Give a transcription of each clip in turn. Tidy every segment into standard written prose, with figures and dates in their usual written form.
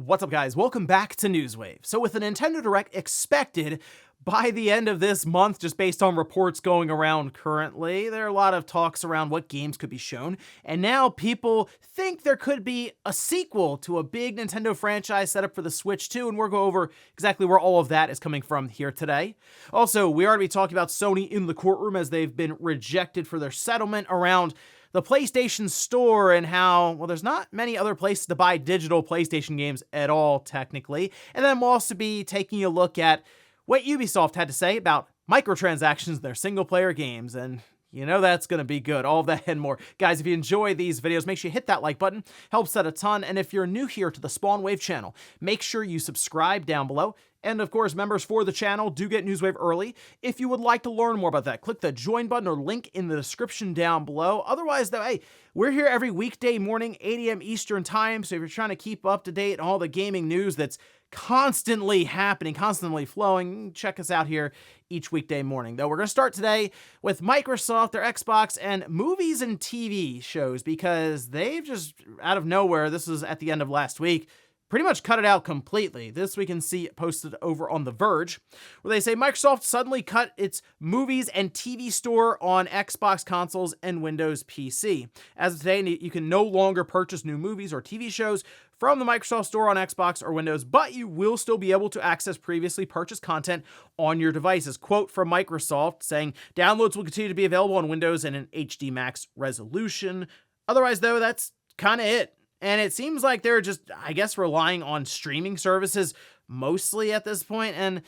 What's up, guys? Welcome back to Newswave. So with the Nintendo Direct expected by the end of this month, just based on reports going around currently, there are a lot of talks around what games could be shown, and now people think there could be a sequel to a big Nintendo franchise set up for the Switch 2, and we'll go over exactly where all of that is coming from here today. Also, we are going to be talking about Sony in the courtroom as they've been rejected for their settlement around the PlayStation Store and how, well, there's not many other places to buy digital PlayStation games at all, technically. And then we'll also be taking a look at what Ubisoft had to say about microtransactions in their single-player games, and you know that's going to be good. All of that and more. Guys, if you enjoy these videos, make sure you hit that like button. Helps out a ton. And if you're new here to the Spawnwave channel, make sure you subscribe down below. And of course, members for the channel do get Newswave early. If you would like to learn more about that, click the join button or link in the description down below. Otherwise, though, hey, we're here every weekday morning, 8 a.m. Eastern time. So if you're trying to keep up to date on all the gaming news that's constantly happening, constantly flowing, check us out here each weekday morning. Though we're going to start today with Microsoft, their Xbox, and movies and TV shows, because they've just, out of nowhere, this was at the end of last week, pretty much cut it out completely. This we can see posted over on The Verge, where they say Microsoft suddenly cut its movies and TV store on Xbox consoles and Windows PC. As of today, you can no longer purchase new movies or TV shows from the Microsoft Store on Xbox or Windows, but you will still be able to access previously purchased content on your devices. Quote from Microsoft saying, downloads will continue to be available on Windows and an HD Max resolution. Otherwise, though, that's kind of it. And it seems like they're just, I guess, relying on streaming services mostly at this point. And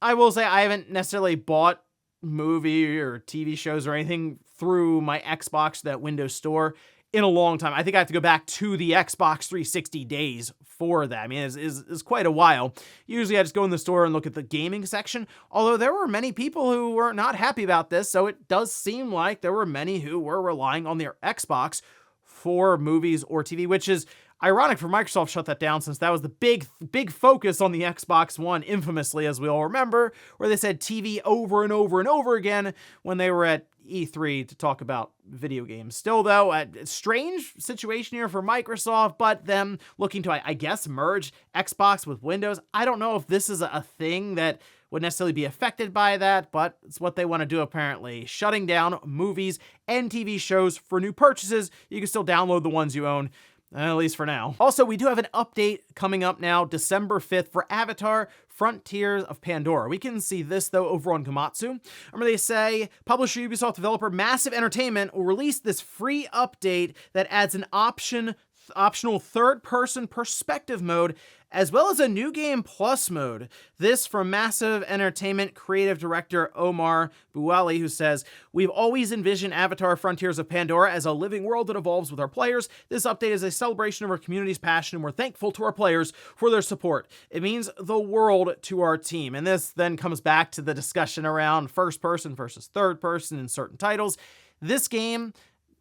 I will say I haven't necessarily bought movie or TV shows or anything through my Xbox, that Windows Store, in a long time. I think I have to go back to the Xbox 360 days for that. I mean, it's quite a while. Usually I just go in the store and look at the gaming section, although there were many people who were not happy about this, so it does seem like there were many who were relying on their Xbox for movies or TV, which is ironic for Microsoft shut that down, since that was the big focus on the Xbox One, infamously, as we all remember, where they said TV over and over and over again when they were at E3 to talk about video games. Still, though, a strange situation here for Microsoft, but them looking to, I guess, merge Xbox with Windows. I don't know if this is a thing that would necessarily be affected by that, but it's what they want to do, apparently. Shutting down movies and TV shows for new purchases. You can still download the ones you own, at least for now. Also, we do have an update coming up now, December 5th, for Avatar: Frontiers of Pandora. We can see this, though, over on Komatsu. Remember, they say publisher Ubisoft developer Massive Entertainment will release this free update that adds an optional third-person perspective mode, as well as a new game plus mode. This from Massive Entertainment creative director Omar Bouali, who says, "We've always envisioned Avatar: Frontiers of Pandora as a living world that evolves with our players. This update is a celebration of our community's passion, and we're thankful to our players for their support. It means the world to our team." And this then comes back to the discussion around first person versus third person in certain titles. This game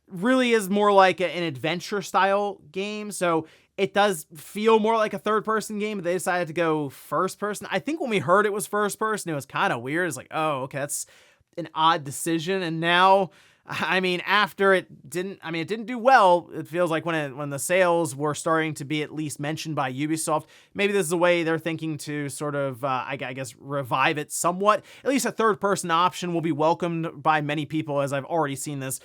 really is more like an adventure style game, so it does feel more like a third person game, but they decided to go first person. I think when we heard it was first person, it was kind of weird. It's like, oh, okay, that's an odd decision. And now, I mean, after it didn't do well. It feels like when the sales were starting to be at least mentioned by Ubisoft, maybe this is a way they're thinking to sort of, I guess, revive it somewhat. At least a third person option will be welcomed by many people, as I've already seen this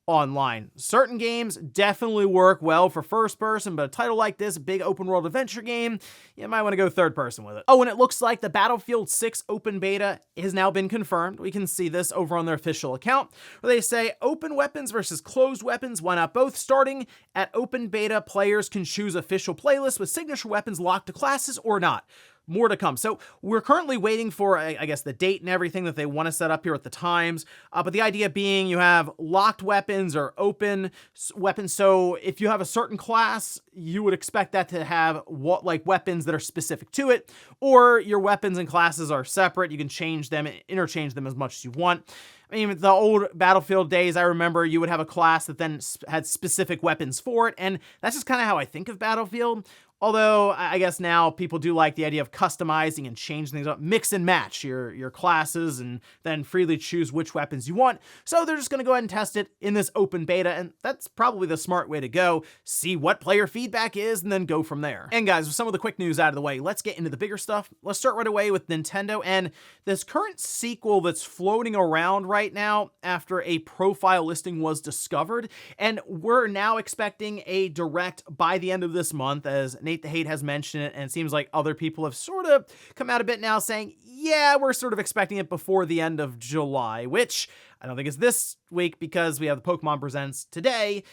online. Certain games definitely work well for first person, but a title like this, a big open world adventure game, you might want to go third person with it. Oh, and it looks like the Battlefield 6 open beta has now been confirmed. We can see this over on their official account, where they say open weapons versus closed weapons, why not both? Starting at open beta, players can choose official playlists with signature weapons locked to classes or not. More to come. So we're currently waiting for, I guess, the date and everything that they want to set up here at the times. But the idea being you have locked weapons or open weapons. So if you have a certain class, you would expect that to have weapons that are specific to it, or your weapons and classes are separate. You can change them, interchange them as much as you want. I mean, the old Battlefield days, I remember you would have a class that then had specific weapons for it, and that's just kind of how I think of Battlefield. Although I guess now people do like the idea of customizing and changing things up, mix and match your classes, and then freely choose which weapons you want. So they're just going to go ahead and test it in this open beta, and that's probably the smart way to go. See what player feedback is, and then go from there. And guys, with some of the quick news out of the way, let's get into the bigger stuff. Let's start right away with Nintendo and this current sequel that's floating around right now after a profile listing was discovered. And we're now expecting a direct by the end of this month, as Nate the Hate has mentioned it, and it seems like other people have sort of come out a bit now saying, yeah, we're sort of expecting it before the end of July, which I don't think is this week because we have the Pokemon Presents today,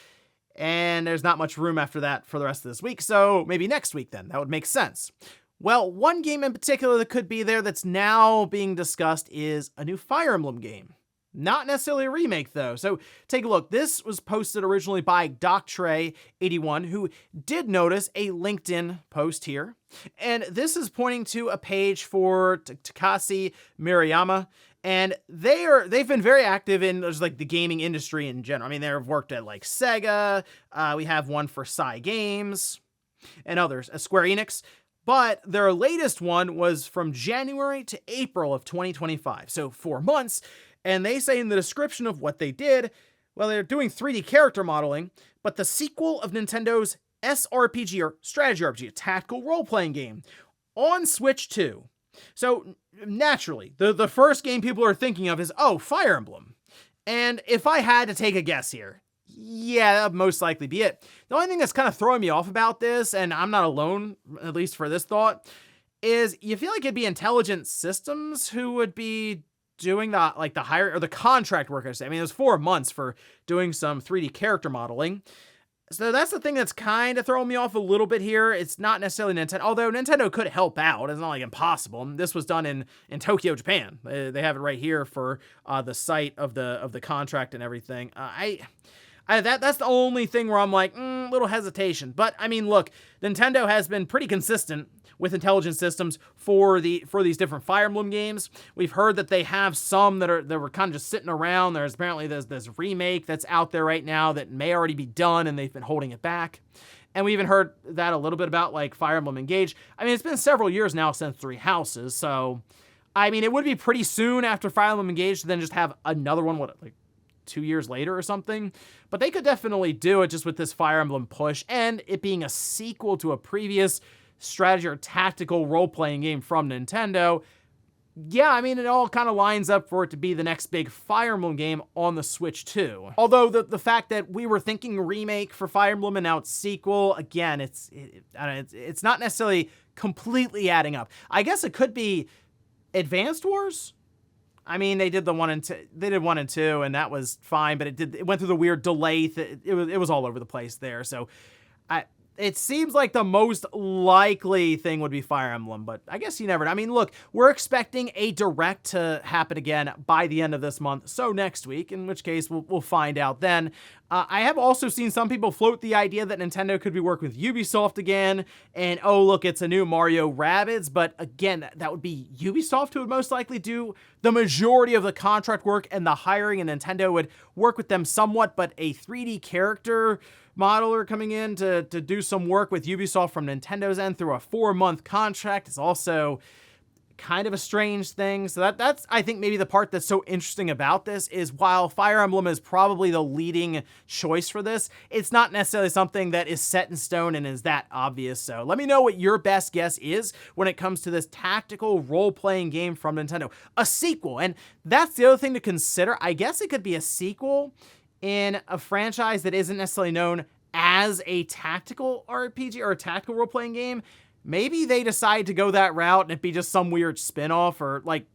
and there's not much room after that for the rest of this week, so maybe next week then. That would make sense. Well, one game in particular that could be there that's now being discussed is a new Fire Emblem game. Not necessarily a remake, though. So take a look. This was posted originally by Doctray81, who did notice a LinkedIn post here. And this is pointing to a page for Takashi Mirayama. And they've been very active in just like the gaming industry in general. I mean, they've worked at like Sega. We have one for Psy Games and others, Square Enix. But their latest one was from January to April of 2025. So 4 months. And they say in the description of what they did, well, they're doing 3D character modeling, but the sequel of Nintendo's SRPG, or strategy RPG, a tactical role-playing game, on Switch 2. So naturally, the first game people are thinking of is, oh, Fire Emblem. And if I had to take a guess here, yeah, that would most likely be it. The only thing that's kind of throwing me off about this, and I'm not alone, at least for this thought, is you feel like it'd be Intelligent Systems who would be doing the hire or the contract workers. I mean, it was 4 months for doing some 3D character modeling. So that's the thing that's kind of throwing me off a little bit here. It's not necessarily Nintendo, although Nintendo could help out. It's not like impossible. This was done in Tokyo, Japan. They have it right here for the site of the contract and everything. That's the only thing where I'm like, little hesitation. But I mean, look, Nintendo has been pretty consistent with Intelligent Systems for these different Fire Emblem games. We've heard that they have some that were kind of just sitting around. There's this remake that's out there right now that may already be done, and they've been holding it back. And we even heard that a little bit about like Fire Emblem Engage. I mean, it's been several years now since Three Houses, so I mean, it would be pretty soon after Fire Emblem Engage to then just have another one, like 2 years later or something. But they could definitely do it just with this Fire Emblem push, and it being a sequel to a previous strategy or tactical role-playing game from Nintendo. Yeah, I mean, it all kind of lines up for it to be the next big Fire Emblem game on the Switch too. Although the fact that we were thinking remake for Fire Emblem and now it's sequel, again, it's not necessarily completely adding up. I guess it could be Advanced Wars. I mean, they did 1 and 2, and that was fine, but it went through the weird delay. It was all over the place there. So it seems like the most likely thing would be Fire Emblem, but I guess you never know. I mean, look, we're expecting a direct to happen again by the end of this month, so next week, in which case we'll find out then. I have also seen some people float the idea that Nintendo could be working with Ubisoft again, and oh, look, it's a new Mario Rabbids, but again, that would be Ubisoft who would most likely do the majority of the contract work and the hiring, and Nintendo would work with them somewhat, but a 3D character modeler coming in to do some work with Ubisoft from Nintendo's end through a 4-month contract is also kind of a strange thing. So that's, I think, maybe the part that's so interesting about this is while Fire Emblem is probably the leading choice for this, it's not necessarily something that is set in stone and is that obvious. So let me know what your best guess is when it comes to this tactical role-playing game from Nintendo. A sequel, and that's the other thing to consider. I guess it could be a sequel in a franchise that isn't necessarily known as a tactical RPG or a tactical role-playing game. Maybe they decide to go that route and it be just some weird spin-off or like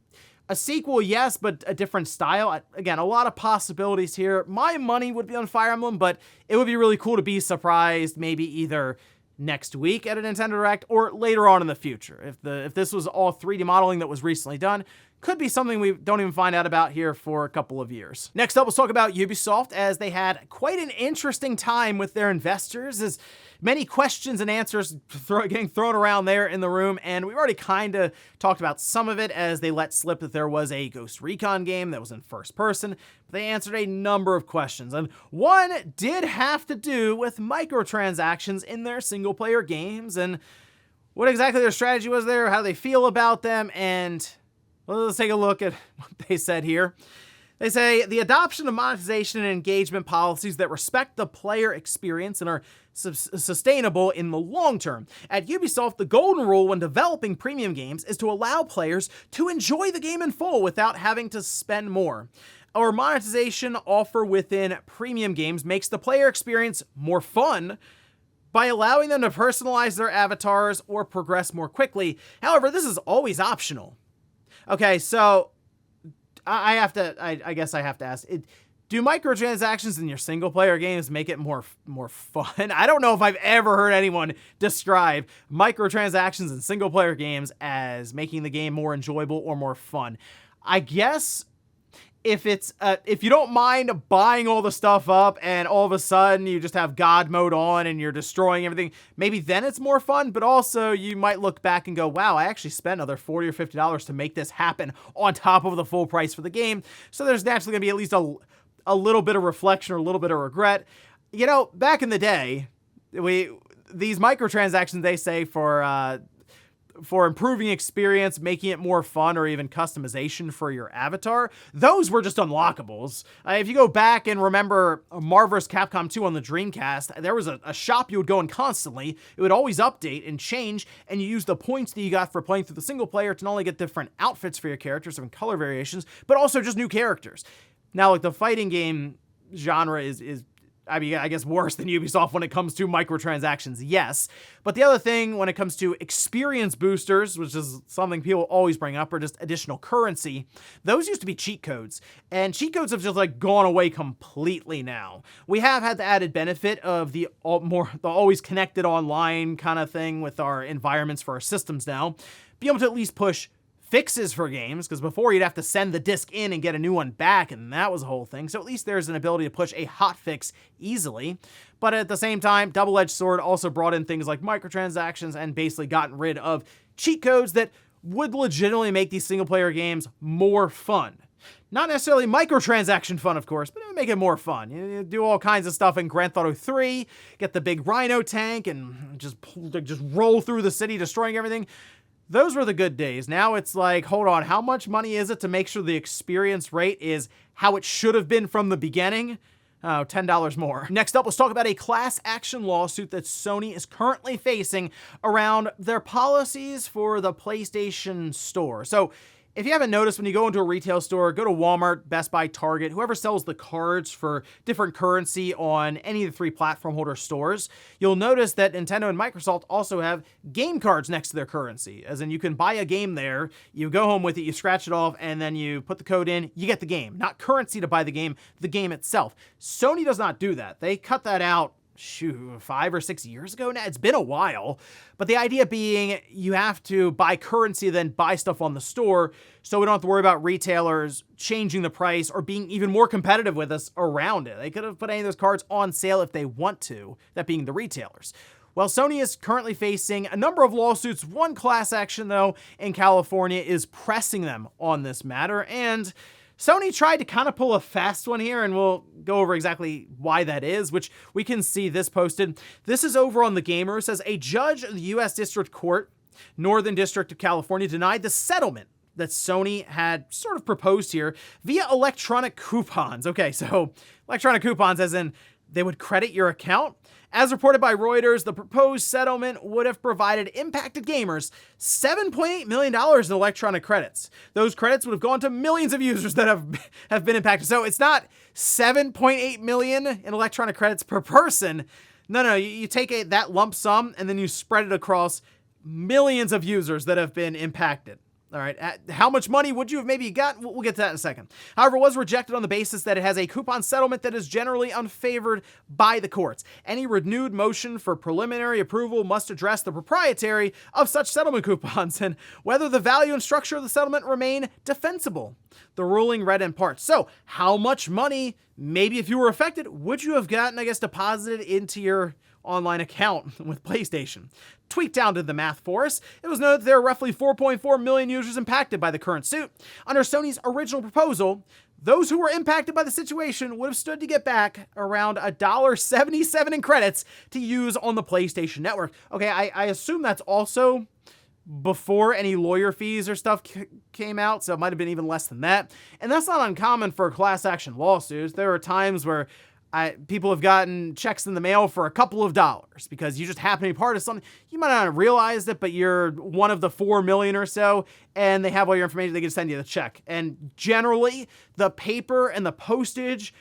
a sequel, yes, but a different style. Again, a lot of possibilities here. My money would be on Fire Emblem, but it would be really cool to be surprised maybe either next week at a Nintendo Direct or later on in the future. If this was all 3D modeling that was recently done, could be something we don't even find out about here for a couple of years. Next up, let's talk about Ubisoft, as they had quite an interesting time with their investors, as many questions and answers getting thrown around there in the room, and we've already kind of talked about some of it, as they let slip that there was a Ghost Recon game that was in first person, but they answered a number of questions, and one did have to do with microtransactions in their single-player games, and what exactly their strategy was there, how they feel about them, and well, let's take a look at what they said here. They say, the adoption of monetization and engagement policies that respect the player experience and are sustainable in the long term. At Ubisoft, the golden rule when developing premium games is to allow players to enjoy the game in full without having to spend more. Our monetization offer within premium games makes the player experience more fun by allowing them to personalize their avatars or progress more quickly. However, this is always optional. Okay, so I guess I have to ask, do microtransactions in your single-player games make it more fun? I don't know if I've ever heard anyone describe microtransactions in single-player games as making the game more enjoyable or more fun. I guess if you don't mind buying all the stuff up and all of a sudden you just have God mode on and you're destroying everything, maybe then it's more fun, but also you might look back and go, wow, I actually spent another $40 or $50 to make this happen on top of the full price for the game. So there's naturally going to be at least a little bit of reflection or a little bit of regret. You know, back in the day, these microtransactions, they say for improving experience, making it more fun, or even customization for your avatar, those were just unlockables. If you go back and remember Marvel vs. Capcom 2 on the Dreamcast, there was a shop you would go in constantly. It would always update and change, and you use the points that you got for playing through the single player to not only get different outfits for your characters, different color variations, but also just new characters. Now, like, the fighting game genre is I mean, I guess worse than Ubisoft when it comes to microtransactions, yes. But the other thing when it comes to experience boosters, which is something people always bring up, or just additional currency, those used to be cheat codes. And cheat codes have just gone away completely now. We have had the added benefit of the always connected online kind of thing with our environments for our systems now. Be able to at least push fixes for games, because before you'd have to send the disc in and get a new one back, and that was a whole thing. So at least there's an ability to push a hot fix easily. But at the same time, Double-Edged Sword also brought in things like microtransactions and basically gotten rid of cheat codes that would legitimately make these single-player games more fun. Not necessarily microtransaction fun, of course, but it would make it more fun. You do all kinds of stuff in Grand Theft Auto 3, get the big Rhino tank, and just roll through the city destroying everything. Those were the good days. Now it's like, hold on, how much money is it to make sure the experience rate is how it should have been from the beginning? Oh, $10 more. Next up, let's talk about a class action lawsuit that Sony is currently facing around their policies for the PlayStation Store. So, if you haven't noticed, when you go into a retail store, go to Walmart, Best Buy, Target, whoever sells the cards for different currency on any of the 3 platform holder stores, you'll notice that Nintendo and Microsoft also have game cards next to their currency. As in, you can buy a game there, you go home with it, you scratch it off, and then you put the code in, you get the game. Not currency to buy the game itself. Sony does not do that. They cut that out 5 or 6 years ago now. It's been a while. But the idea being you have to buy currency, then buy stuff on the store, so we don't have to worry about retailers changing the price or being even more competitive with us around it. They could have put any of those cards on sale if they want to, that being the retailers. Well, Sony is currently facing a number of lawsuits. One class action, though, in California is pressing them on this matter, and Sony tried to kind of pull a fast one here, and we'll go over exactly why that is, which we can see this posted. This is over on The Gamer. It says, a judge of the U.S. District Court, Northern District of California, denied the settlement that Sony had sort of proposed here via electronic coupons. Okay, so electronic coupons as in they would credit your account. As reported by Reuters, the proposed settlement would have provided impacted gamers $7.8 million in electronic credits. Those credits would have gone to millions of users that have been impacted. So it's not $7.8 million in electronic credits per person. No, you take that lump sum and then you spread it across millions of users that have been impacted. All right, how much money would you have maybe gotten? We'll get to that in a second. However, it was rejected on the basis that it has a coupon settlement that is generally unfavored by the courts. Any renewed motion for preliminary approval must address the proprietary of such settlement coupons and whether the value and structure of the settlement remain defensible. The ruling read in part. So, how much money, maybe if you were affected, would you have gotten, I guess, deposited into your online account with PlayStation? Tweak down to the math for us. It was noted that there are roughly 4.4 million users impacted by the current suit. Under Sony's original proposal, those who were impacted by the situation would have stood to get back around $1.77 in credits to use on the PlayStation Network. Okay, I assume that's also before any lawyer fees or stuff came out, so it might have been even less than that. And that's not uncommon for class action lawsuits. There are times where people have gotten checks in the mail for a couple of dollars because you just happen to be part of something. You might not have realized it, but you're one of the 4 million or so, and they have all your information. They can send you the check. And generally, the paper and the postage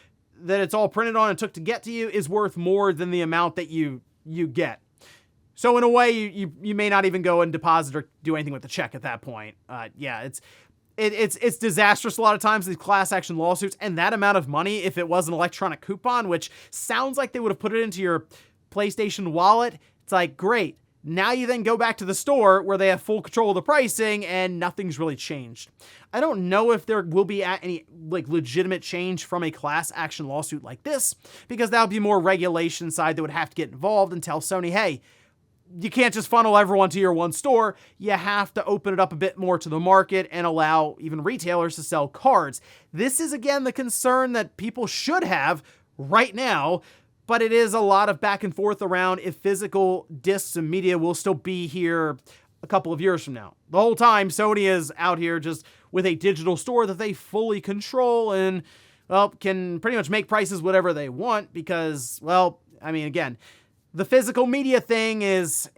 that it's all printed on and took to get to you is worth more than the amount that you get. So in a way, you may not even go and deposit or do anything with the check at that point. Yeah, it's disastrous a lot of times, these class action lawsuits, and that amount of money, if it was an electronic coupon, which sounds like they would have put it into your PlayStation wallet, it's like, great. Now you then go back to the store where they have full control of the pricing and nothing's really changed. I don't know if there will be any legitimate change from a class action lawsuit like this, because that would be more regulation side that would have to get involved and tell Sony, hey, you can't just funnel everyone to your one store. You have to open it up a bit more to the market and allow even retailers to sell cards. This is, again, the concern that people should have right now, but it is a lot of back and forth around if physical discs and media will still be here a couple of years from now. The whole time, Sony is out here just with a digital store that they fully control and, well, can pretty much make prices whatever they want because, well, I mean, again, the physical media thing is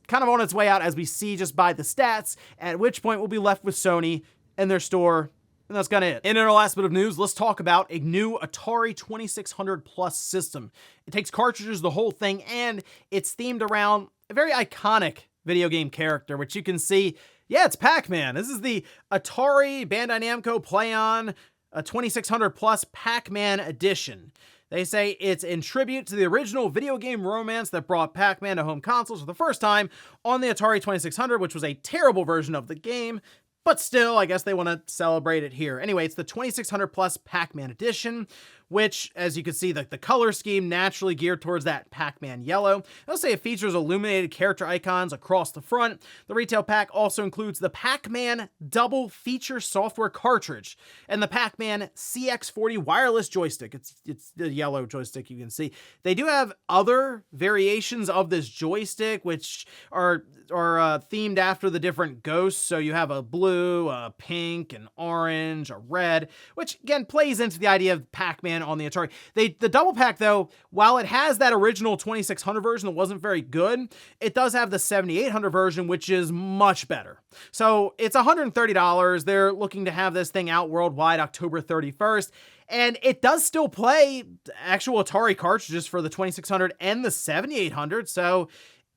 kind of on its way out, as we see just by the stats, at which point we'll be left with Sony and their store, and that's kind of it. In our last bit of news, let's talk about a new Atari 2600 Plus system. It takes cartridges, the whole thing, and it's themed around a very iconic video game character, which you can see, yeah, it's Pac-Man. This is the Atari Bandai Namco Play-On 2600 Plus Pac-Man edition. They say it's in tribute to the original video game romance that brought Pac-Man to home consoles for the first time on the Atari 2600, which was a terrible version of the game, but still, I guess they want to celebrate it here. Anyway, it's the 2600 Plus Pac-Man edition, which, as you can see, the color scheme naturally geared towards that Pac-Man yellow. They'll say it features illuminated character icons across the front. The retail pack also includes the Pac-Man double feature software cartridge and the Pac-Man CX40 wireless joystick. It's the yellow joystick you can see. They do have other variations of this joystick, which are themed after the different ghosts. So you have a blue, a pink, an orange, a red, which again plays into the idea of Pac-Man on the Atari. The double pack, though, while it has that original 2600 version that wasn't very good, it does have the 7800 version, which is much better. So it's $130. They're looking to have this thing out worldwide October 31st. And it does still play actual Atari cartridges for the 2600 and the 7800. So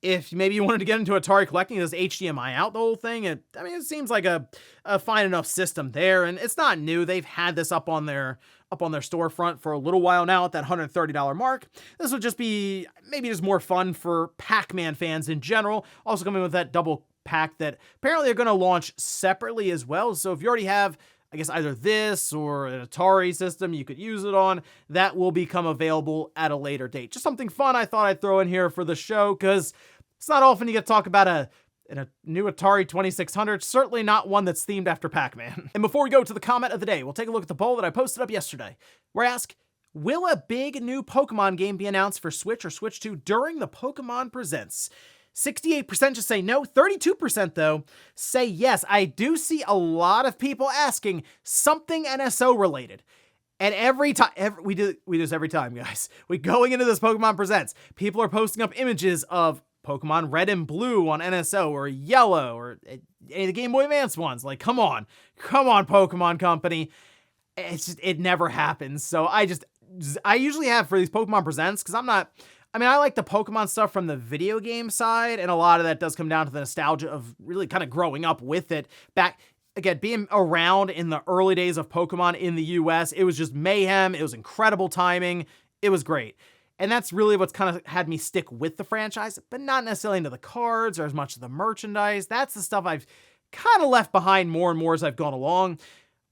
if maybe you wanted to get into Atari collecting, this HDMI out the whole thing, it seems like a fine enough system there. And it's not new. They've had this up on their storefront for a little while now at that $130 mark. This would just be maybe just more fun for Pac-Man fans in general. Also coming with that double pack that apparently they're going to launch separately as well. So if you already have, I guess, either this or an Atari system you could use it on, that will become available at a later date. Just something fun I thought I'd throw in here for the show, because it's not often you get to talk about a new Atari 2600, certainly not one that's themed after Pac-Man. And before we go to the comment of the day, we'll take a look at the poll that I posted up yesterday, where I ask, will a big new Pokemon game be announced for Switch or Switch 2 during the Pokemon Presents? 68% just say no, 32% though say yes. I do see a lot of people asking something NSO related. And every time, we do this every time, guys. We going into this Pokemon Presents, people are posting up images of Pokemon Red and Blue on NSO or Yellow or any of the Game Boy Advance ones. Like, come on, Pokemon Company. It never happens. So I usually have for these Pokemon Presents, because I'm not I mean, I like the Pokemon stuff from the video game side, and a lot of that does come down to the nostalgia of really kind of growing up with it. Back, again, being around in the early days of Pokemon in the US, it was just mayhem. It was incredible timing. It was great. And that's really what's kind of had me stick with the franchise, but not necessarily into the cards or as much of the merchandise. That's the stuff I've kind of left behind more and more as I've gone along.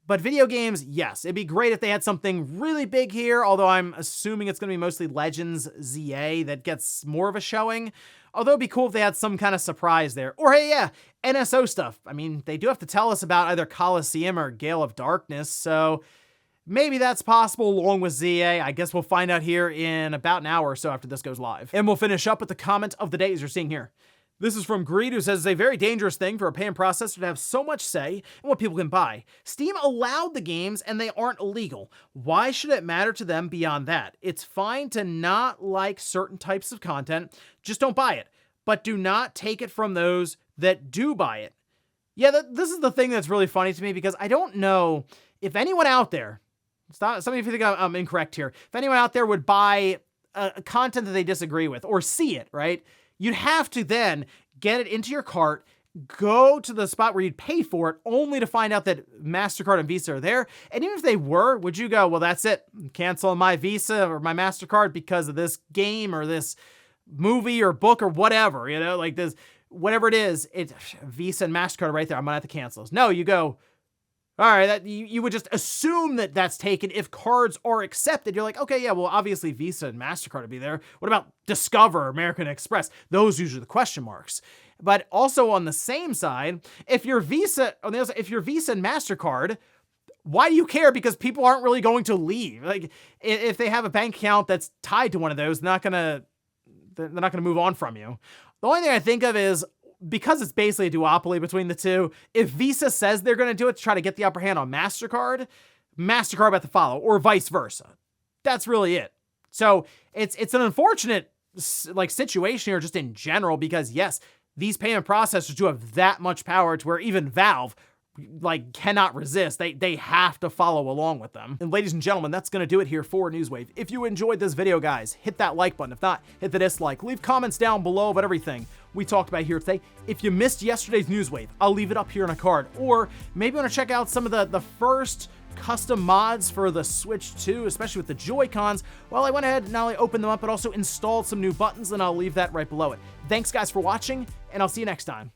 But video games, yes, it'd be great if they had something really big here, although I'm assuming it's going to be mostly Legends ZA that gets more of a showing. Although it'd be cool if they had some kind of surprise there. Or hey, yeah, NSO stuff. I mean, they do have to tell us about either Coliseum or Gale of Darkness, so maybe that's possible along with ZA. I guess we'll find out here in about an hour or so after this goes live. And we'll finish up with the comment of the day as you're seeing here. This is from Greed, who says it's a very dangerous thing for a payment processor to have so much say in what people can buy. Steam allowed the games and they aren't illegal. Why should it matter to them beyond that? It's fine to not like certain types of content, just don't buy it. But do not take it from those that do buy it. Yeah, this is the thing that's really funny to me, because I don't know if anyone out there, some of you think I'm incorrect here, if anyone out there would buy a content that they disagree with or see it, right? You'd have to then get it into your cart, go to the spot where you'd pay for it, only to find out that MasterCard and Visa are there. And even if they were, would you go, well, that's it, cancel my Visa or my MasterCard because of this game or this movie or book or whatever, you know, like this, whatever it is, it's Visa and MasterCard right there, I'm gonna have to cancel this. No, you go, all right, that you would just assume that that's taken if cards are accepted. You're like, okay, yeah, well, obviously Visa and MasterCard would be there. What about Discover, American Express? Those usually are the question marks. But also on the same side, if you're Visa, if you're Visa and MasterCard, why do you care? Because people aren't really going to leave. Like, if they have a bank account that's tied to one of those, they're not gonna move on from you. The only thing I think of is, because it's basically a duopoly between the two, if Visa says they're going to do it to try to get the upper hand on MasterCard about to follow, or vice versa. That's really it. So it's an unfortunate situation here just in general, because yes, these payment processors do have that much power to where even Valve cannot resist. They have to follow along with them. And ladies and gentlemen, that's going to do it here for Newswave. If you enjoyed this video, guys, hit that like button. If not, hit the dislike. Leave comments down below about everything we talked about here today. If you missed yesterday's Newswave, I'll leave it up here on a card. Or maybe want to check out some of the first custom mods for the Switch 2, especially with the Joy-Cons. Well, I went ahead and not only opened them up, but also installed some new buttons, and I'll leave that right below it. Thanks, guys, for watching, and I'll see you next time.